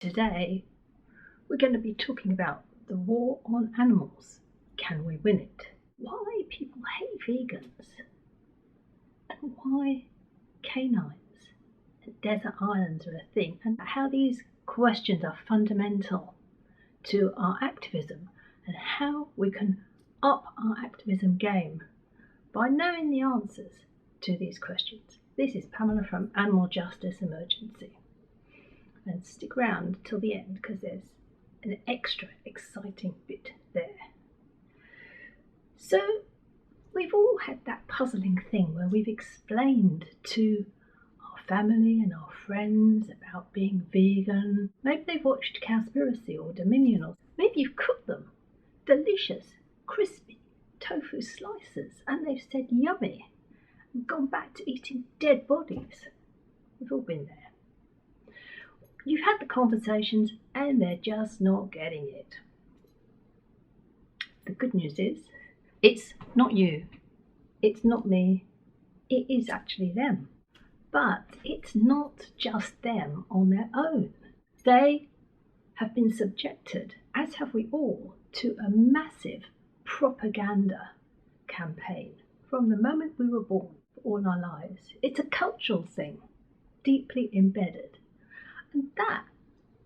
Today, we're going to be talking about the war on animals. Can we win it? Why people hate vegans, and why canines and desert islands are a thing, and how these questions are fundamental to our activism, and how we can up our activism game by knowing the answers to these questions. This is Pamela from Animal Justice Emergency. And stick around till the end because there's an extra exciting bit there. So we've all had that puzzling thing where we've explained to our family and our friends about being vegan. Maybe they've watched Cowspiracy or Dominion, or maybe you've cooked them delicious, crispy tofu slices and they've said yummy and gone back to eating dead bodies. We've all been there. You've had the conversations and they're just not getting it. The good news is, it's not you, it's not me, it is actually them. But it's not just them on their own. They have been subjected, as have we all, to a massive propaganda campaign from the moment we were born for all our lives. It's a cultural thing, deeply embedded. And that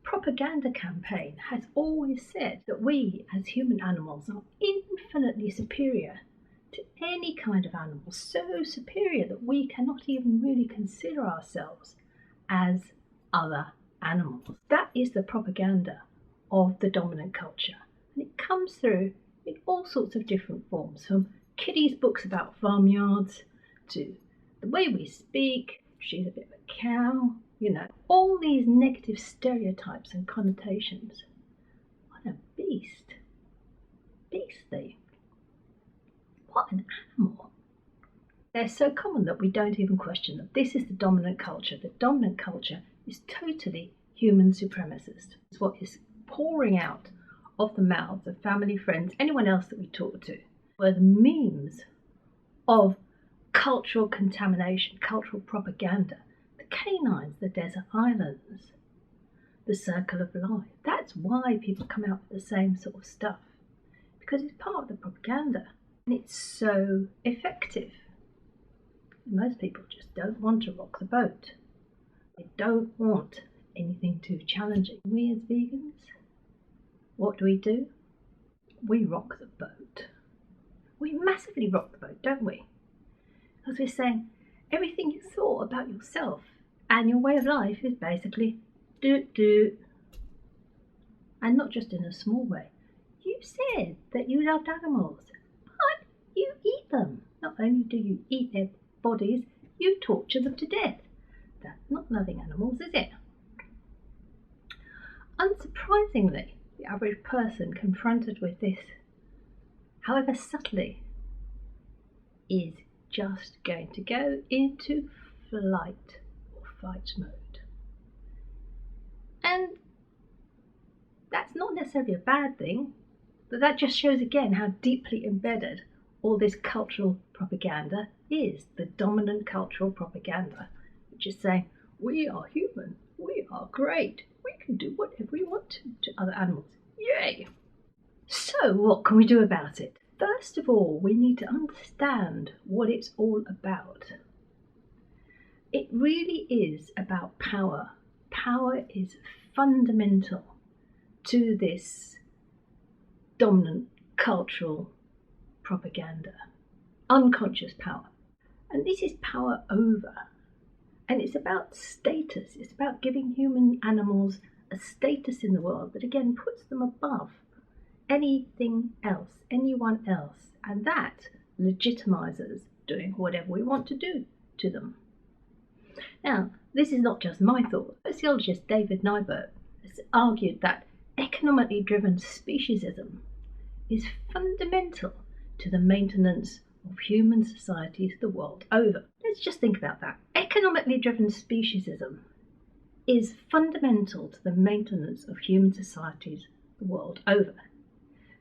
propaganda campaign has always said that we as human animals are infinitely superior to any kind of animal, so superior that we cannot even really consider ourselves as other animals. That is the propaganda of the dominant culture. And it comes through in all sorts of different forms, from kiddies' books about farmyards to the way we speak, she's a bit of a cow, all these negative stereotypes and connotations. What a beast. Beastly. What an animal. They're so common that we don't even question them. This is the dominant culture. The dominant culture is totally human supremacist. It's what is pouring out of the mouths of family, friends, anyone else that we talk to, were the memes of cultural contamination, cultural propaganda. Canines, the desert islands, the circle of life. That's why people come out with the same sort of stuff, because it's part of the propaganda and it's so effective. Most people just don't want to rock the boat. They don't want anything too challenging. We as vegans, what do? We rock the boat. We massively rock the boat, don't we? Because we're saying everything you thought about yourself and your way of life is basically do. And not just in a small way. You said that you loved animals, but you eat them. Not only do you eat their bodies, you torture them to death. That's not loving animals, is it? Unsurprisingly, the average person confronted with this, however subtly, is just going to go into flight fight mode. And that's not necessarily a bad thing, but that just shows again how deeply embedded all this cultural propaganda is. The dominant cultural propaganda, which is saying, we are human, we are great, we can do whatever we want to other animals. Yay! So what can we do about it? First of all, we need to understand what it's all about. It really is about power. Power is fundamental to this dominant cultural propaganda. Unconscious power. And this is power over. And it's about status. It's about giving human animals a status in the world that again puts them above anything else, anyone else. And that legitimizes doing whatever we want to do to them. Now, this is not just my thought. Sociologist David Nybert has argued that economically driven speciesism is fundamental to the maintenance of human societies the world over. Let's just think about that. Economically driven speciesism is fundamental to the maintenance of human societies the world over.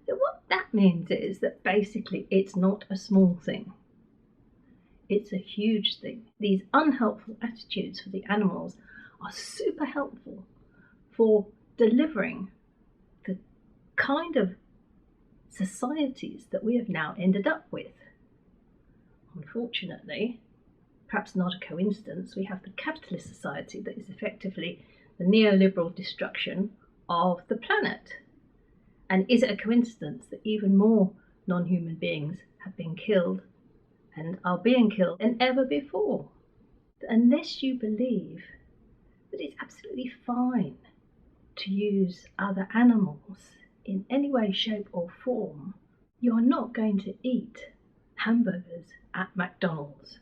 So what that means is that basically it's not a small thing. It's a huge thing. These unhelpful attitudes for the animals are super helpful for delivering the kind of societies that we have now ended up with. Unfortunately, perhaps not a coincidence, we have the capitalist society that is effectively the neoliberal destruction of the planet. And is it a coincidence that even more non-human beings have been killed and are being killed than ever before? Unless you believe that it's absolutely fine to use other animals in any way, shape or form, you are not going to eat hamburgers at McDonald's.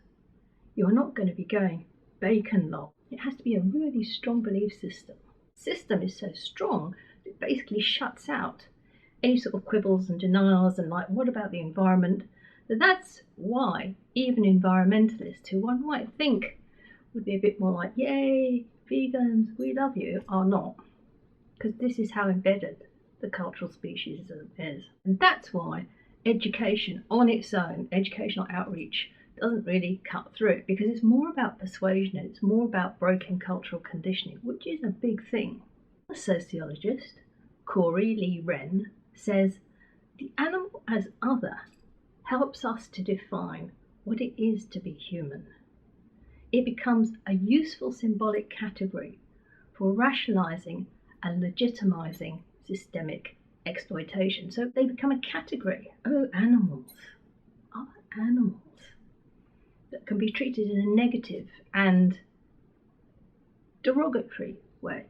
You're not going to be going bacon long. It has to be a really strong belief system. The system is so strong that it basically shuts out any sort of quibbles and denials and like, what about the environment? That's why even environmentalists, who one might think would be a bit more like, yay, vegans, we love you, are not. Because this is how embedded the cultural speciesism is. And that's why education on its own, educational outreach, doesn't really cut through it, because it's more about persuasion and it's more about broken cultural conditioning, which is a big thing. A sociologist, Corey Lee Wren, says the animal as other helps us to define what it is to be human. It becomes a useful symbolic category for rationalizing and legitimizing systemic exploitation. So they become a category. Oh, animals, other animals, that can be treated in a negative and derogatory way.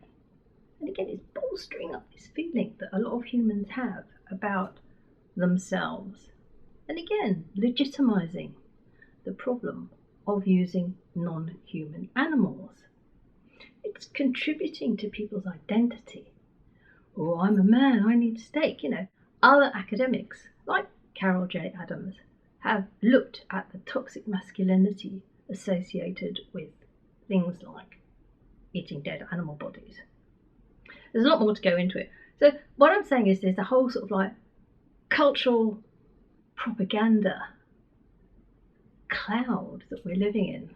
And again, it's bolstering up this feeling that a lot of humans have about themselves. And again, legitimizing the problem of using non-human animals. It's contributing to people's identity. Oh, I'm a man, I need steak. Other academics, like Carol J. Adams, have looked at the toxic masculinity associated with things like eating dead animal bodies. There's a lot more to go into it. So what I'm saying is there's a whole sort of like cultural propaganda cloud that we're living in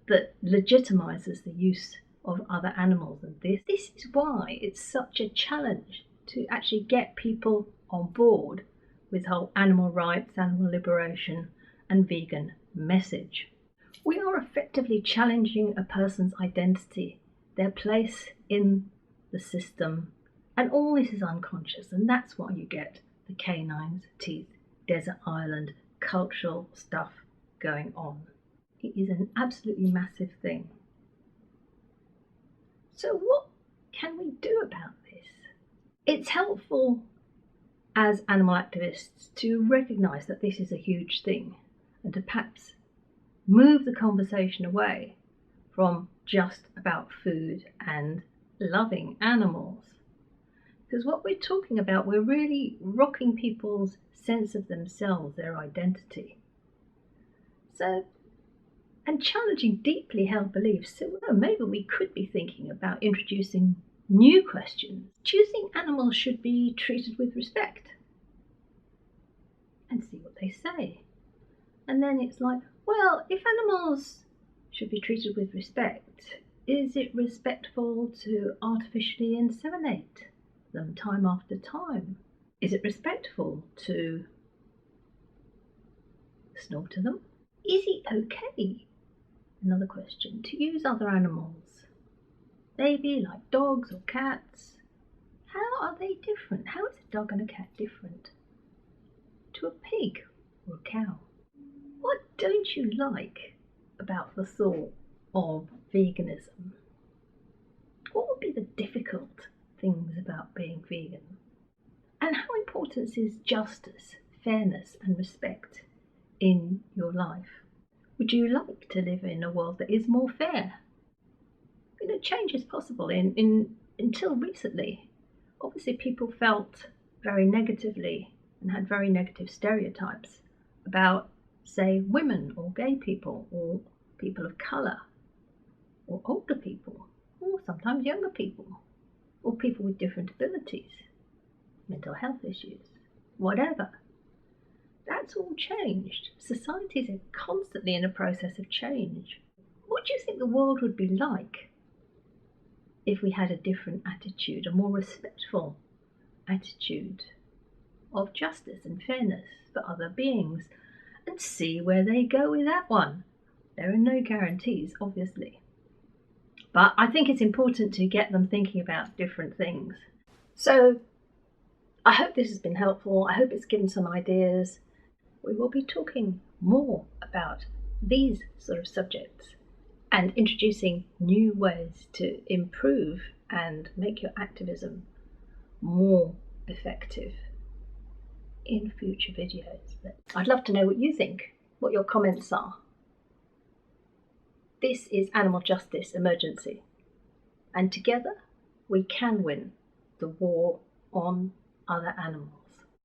that legitimizes the use of other animals. And this is why it's such a challenge to actually get people on board with the whole animal rights, animal liberation and vegan message. We are effectively challenging a person's identity, their place in the system, and all this is unconscious, and that's why you get the canines, teeth, desert island, cultural stuff going on. It is an absolutely massive thing. So what can we do about this? It's helpful as animal activists to recognise that this is a huge thing and to perhaps move the conversation away from just about food and loving animals. Because what we're talking about, we're really rocking people's sense of themselves, their identity. So, and challenging deeply held beliefs. So maybe we could be thinking about introducing new questions. Do you think animals should be treated with respect? And see what they say. And then it's like, well, if animals should be treated with respect, is it respectful to artificially inseminate them time after time? Is it respectful to slaughter them? Is it okay, another question, to use other animals, maybe like dogs or cats? How are they different? How is a dog and a cat different to a pig or a cow? What don't you like about the thought of veganism? What would be the difficult things about being vegan? And how important is justice, fairness and respect in your life? Would you like to live in a world that is more fair? Change is possible. Until recently, obviously people felt very negatively and had very negative stereotypes about, say, women or gay people or people of colour or older people or sometimes younger people or people with different abilities, mental health issues, whatever. That's all changed. Societies are constantly in a process of change. What do you think the world would be like if we had a different attitude, a more respectful attitude of justice and fairness for other beings, and see where they go with that one. There are no guarantees, obviously, but I think it's important to get them thinking about different things. So I hope this has been helpful. I hope it's given some ideas. We will be talking more about these sort of subjects and introducing new ways to improve and make your activism more effective in future videos. I'd love to know what you think, what your comments are. This is Animal Justice Emergency, and together we can win the war on other animals.